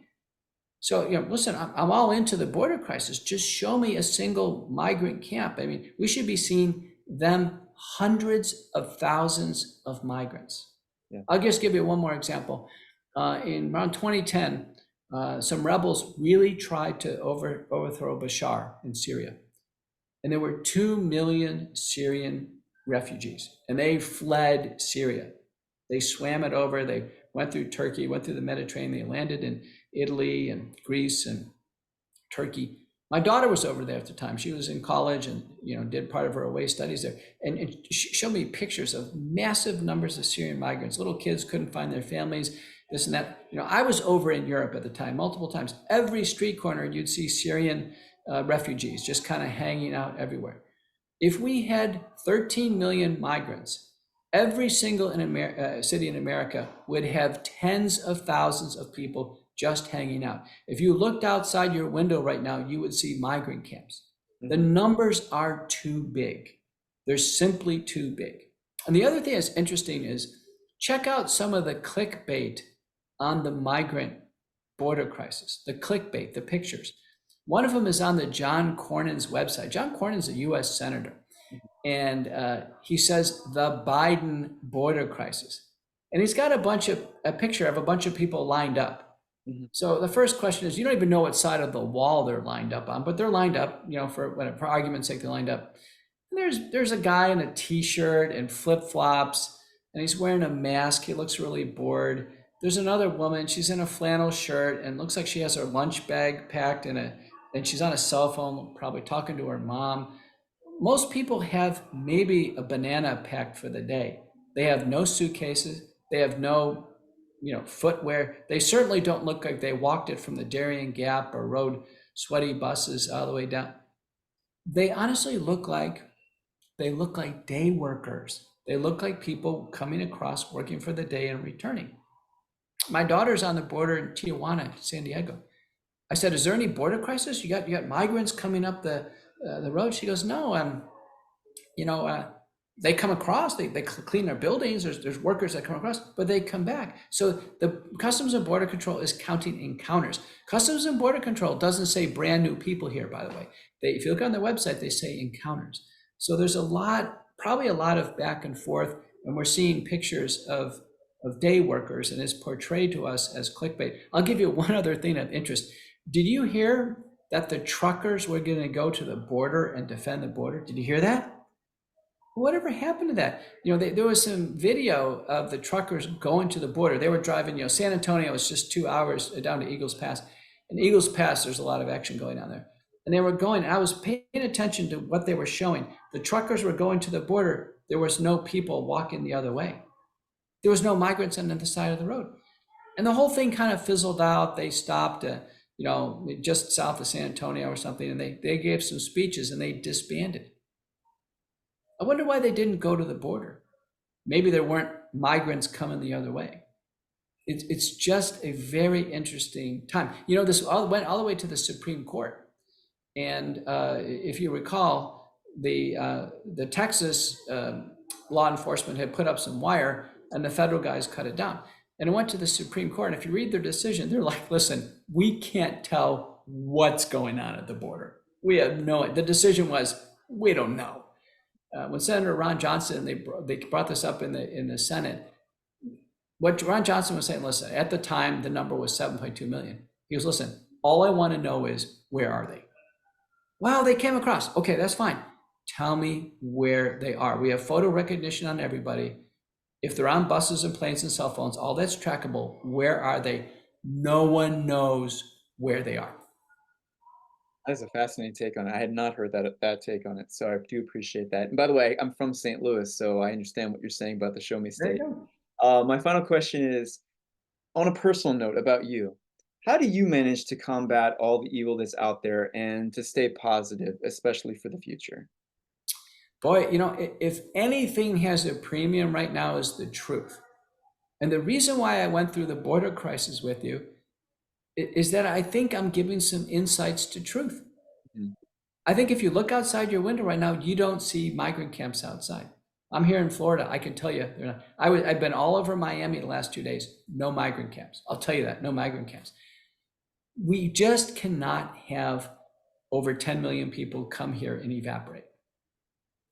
B: So, listen, I'm all into the border crisis. Just show me a single migrant camp. I mean, we should be seeing them hundreds of thousands of migrants.
A: Yeah.
B: I'll just give you one more example. In around 2010, some rebels really tried to overthrow Bashar in Syria. And there were 2 million Syrian refugees, and they fled Syria. They swam it over, they went through Turkey, went through the Mediterranean, they landed in Italy and Greece and Turkey. My daughter was over there at the time. She was in college and did part of her away studies there, and she showed me pictures of massive numbers of Syrian migrants. Little kids couldn't find their families, this and that. I was over in Europe at the time multiple times. Every street corner you'd see Syrian refugees just kind of hanging out everywhere. If we had 13 million migrants, every single city in America would have tens of thousands of people just hanging out. If you looked outside your window right now, you would see migrant camps. The
A: Hmm.
B: numbers are too big. They're simply too big. And the other thing that's interesting is check out some of the clickbait on the migrant border crisis, the clickbait, the pictures. One of them is on the John Cornyn's website. John Cornyn's a US senator, and he says the Biden border crisis. And he's got a picture of a bunch of people lined up.
A: Hmm.
B: So the first question is, you don't even know what side of the wall they're lined up on, but they're lined up, for argument's sake, they're lined up. And there's a guy in a t-shirt and flip-flops, and he's wearing a mask. He looks really bored. There's another woman, she's in a flannel shirt and looks like she has her lunch bag packed and she's on a cell phone, probably talking to her mom. Most people have maybe a banana packed for the day. They have no suitcases. They have no, footwear. They certainly don't look like they walked it from the Darien Gap or rode sweaty buses all the way down. They honestly look like day workers. They look like people coming across, working for the day and returning. My daughter's on the border in Tijuana, San Diego. I said, "Is there any border crisis? You got migrants coming up the road?" She goes, "No, they come across, they clean their buildings. There's workers that come across, but they come back." So the Customs and Border Control is counting encounters. Customs and Border Control doesn't say brand new people here, by the way. If you look on their website, they say encounters. So there's probably a lot of back and forth, and we're seeing pictures of day workers, and it's portrayed to us as clickbait. I'll give you one other thing of interest. Did you hear that the truckers were going to go to the border and defend the border? Did you hear that? Whatever happened to that? There was some video of the truckers going to the border. They were driving, San Antonio is just 2 hours down to Eagles Pass. And Eagles Pass, there's a lot of action going on there. And they were going, I was paying attention to what they were showing. The truckers were going to the border. There was no people walking the other way. There was no migrants on the side of the road. And the whole thing kind of fizzled out. They stopped, just south of San Antonio or something, and they gave some speeches and they disbanded. I wonder why they didn't go to the border. Maybe there weren't migrants coming the other way. It's just a very interesting time. This went all the way to the Supreme Court. And if you recall, the Texas law enforcement had put up some wire and the federal guys cut it down. And it went to the Supreme Court. And if you read their decision, they're like, listen, we can't tell what's going on at the border. We have the decision was, we don't know. When Senator Ron Johnson, they brought this up in the Senate, what Ron Johnson was saying, listen, at the time, the number was 7.2 million. He goes, listen, all I want to know is, where are they? Well, they came across. Okay, that's fine. Tell me where they are. We have photo recognition on everybody. If they're on buses and planes and cell phones, all that's trackable. Where are they? No one knows where they are.
A: That's a fascinating take on it. I had not heard that take on it, so I do appreciate that. And by the way, I'm from St. Louis, so I understand what you're saying about the Show Me
B: There you
A: State.
B: go.
A: My final question is, on a personal note about you, how do you manage to combat all the evil that's out there and to stay positive, especially for the future?
B: Boy, if anything has a premium right now is the truth. And the reason why I went through the border crisis with you is that I think I'm giving some insights to truth.
A: Mhm.
B: I think if you look outside your window right now, you don't see migrant camps outside. I'm here in Florida. I can tell you, I've been all over Miami the last 2 days. No migrant camps. I'll tell you that. No migrant camps. We just cannot have over 10 million people come here and evaporate.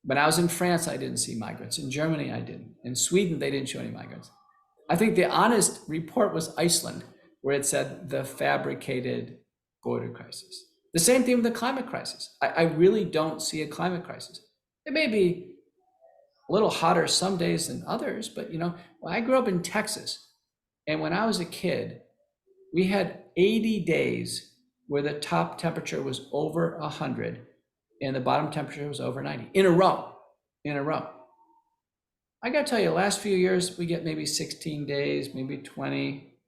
B: When I was in France, I didn't see migrants. In Germany, I didn't. In Sweden, they didn't show any migrants. I think the honest report was Iceland, where it said the fabricated border crisis. The same thing with the climate crisis. I really don't see a climate crisis. It may be a little hotter some days than others, but I grew up in Texas, and when I was a kid, we had 80 days where the top temperature was over 100 and the bottom temperature was over 90 in a row. I got to tell you, the last few years, we get maybe 16 days, maybe 20,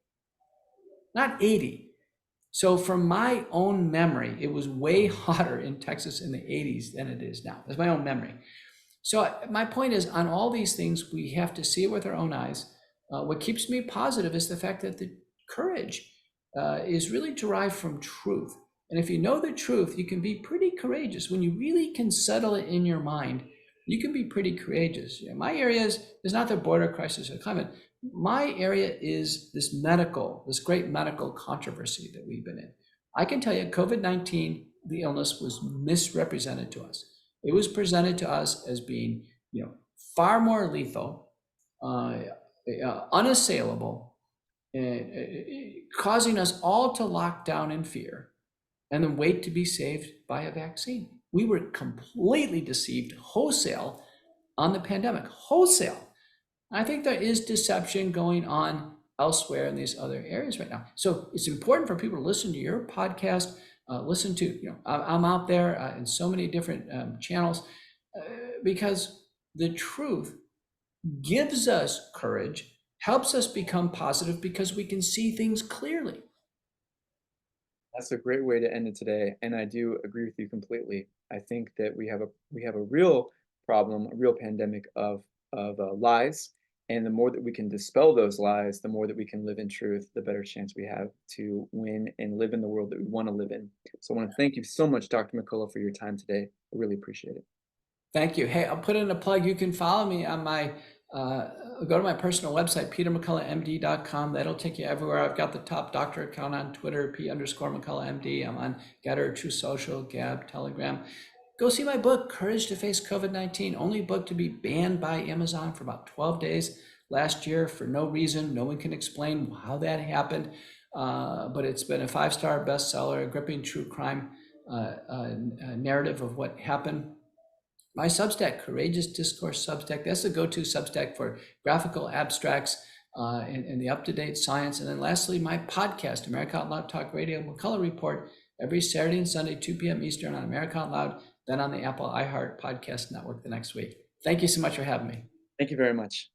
B: not 80. So from my own memory, it was way hotter in Texas in the 80s than it is now. That's my own memory. So my point is, on all these things, we have to see it with our own eyes. What keeps me positive is the fact that the courage is really derived from truth. And if you know the truth, you can be pretty courageous. When you really can settle it in your mind, you can be pretty courageous. My area is not the border crisis or climate. My area is this great medical controversy that we've been in. I can tell you, COVID-19, the illness, was misrepresented to us. It was presented to us as being, far more lethal, unassailable, causing us all to lock down in fear and then wait to be saved by a vaccine. We were completely deceived wholesale on the pandemic, wholesale. I think there is deception going on elsewhere in these other areas right now. So it's important for people to listen to your podcast, listen to, I'm out there in so many different channels because the truth gives us courage, helps us become positive because we can see things clearly.
A: That's a great way to end it today, and I do agree with you completely. I think that we have a real problem, a real pandemic of lies, and the more that we can dispel those lies, the more that we can live in truth, the better chance we have to win and live in the world that we want to live in. So I want to thank you so much, Dr. McCullough, for your time today. I really appreciate it.
B: Thank you. Hey, I'll put in a plug. You can follow me on my, go to my personal website, petermcculloughmd.com. That'll take you everywhere. I've got the top doctor account on Twitter, P_McCulloughMD. I'm on Getter, True Social, Gab, Telegram. Go see my book, Courage to Face COVID-19, only book to be banned by Amazon for about 12 days last year for no reason. No one can explain how that happened, but it's been a 5-star bestseller, a gripping true crime narrative of what happened. my Substack, Courageous Discourse Substack. That's the go-to Substack for graphical abstracts and the up-to-date science. And then lastly, my podcast, America Out Loud Talk Radio McCullough Report, every Saturday and Sunday, 2 p.m. Eastern on America Out Loud, then on the Apple iHeart Podcast Network the next week. Thank you so much for having me.
A: Thank you very much.